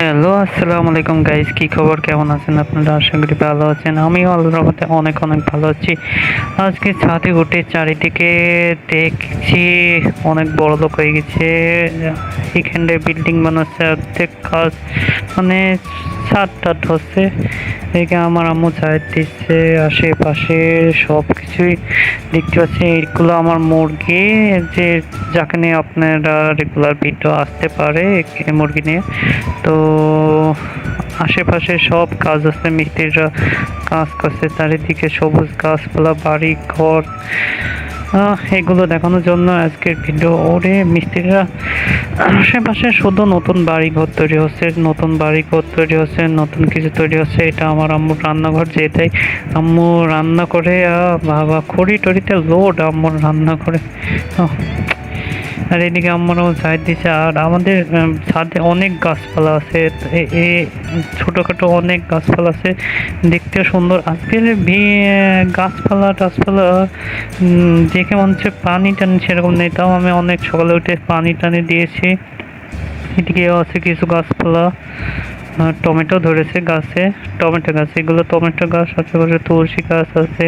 Hello, আসসালামু আলাইকুম guys, কি খবর? কেমন আছেন আপনারা? আশা করি ভালো আছেন। আমিও আল্লাহর রহমতে অনেক অনেক ভালো আছি। আজকে ছাদে উঠে চারিদিকে দেখছি অনেক বড় লোক হয়ে গেছে। এখানে বিল্ডিং বানাচ্ছে, অর্ধেক কাজ মানে ছাদ টাদ হচ্ছে। এদিকে আমার আম্মু চায়ের দিচ্ছে, আশেপাশে সব কিছুই দেখতে পাচ্ছি। এইগুলো আমার মুরগি, যে যাকে নিয়ে আপনারা রেগুলার ভিডিও আসতে পারে, এই মুরগি নিয়ে। তো আশেপাশে সব কাজ আছে, মিস্ত্রিরা কাজ করছে, চারিদিকে সবুজ গাছপালা, বাড়ি ঘর, এগুলো দেখানোর জন্য আজকের ভিডিও। ওরে মিস্ত্রিরা আশেপাশে শুধু নতুন বাড়ি ঘর তৈরি হচ্ছে, নতুন বাড়ি ঘর তৈরি হচ্ছে, নতুন কিছু তৈরি হচ্ছে। এটা আমার আম্মুর রান্নাঘর, যেটাই আম্মু রান্না করে। বাবা, খড়ি টড়িতে লোড আম্মুর রান্না করে। আর এদিকে আম্মারাও সাইড দিচ্ছে। আর আমাদের ছাদে অনেক গাছপালা আছে, ছোটোখাটো অনেক গাছপালা আছে, দেখতেও সুন্দর। আজকের গাছপালা টাছপালা দেখে মনে হচ্ছে পানি টানি সেরকম নেই, তাও আমি অনেক সকালে উঠে পানি টানি দিয়েছি। এদিকেও আছে কিছু গাছপালা, টমেটো ধরেছে গাছে, টমেটো গাছ, এগুলো টমেটো গাছ। আশেপাশে তুলসী গাছ আছে।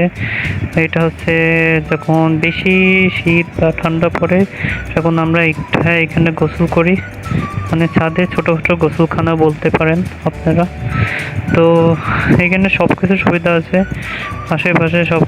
এটা হচ্ছে যখন বেশি শীত বা ঠান্ডা পড়ে তখন আমরা এখানে গোসল করি, মানে ছাদে ছোটোখাটো গোসলখানা বলতে পারেন আপনারা। তো এখানে সব কিছু সুবিধা আছে, আশেপাশে সব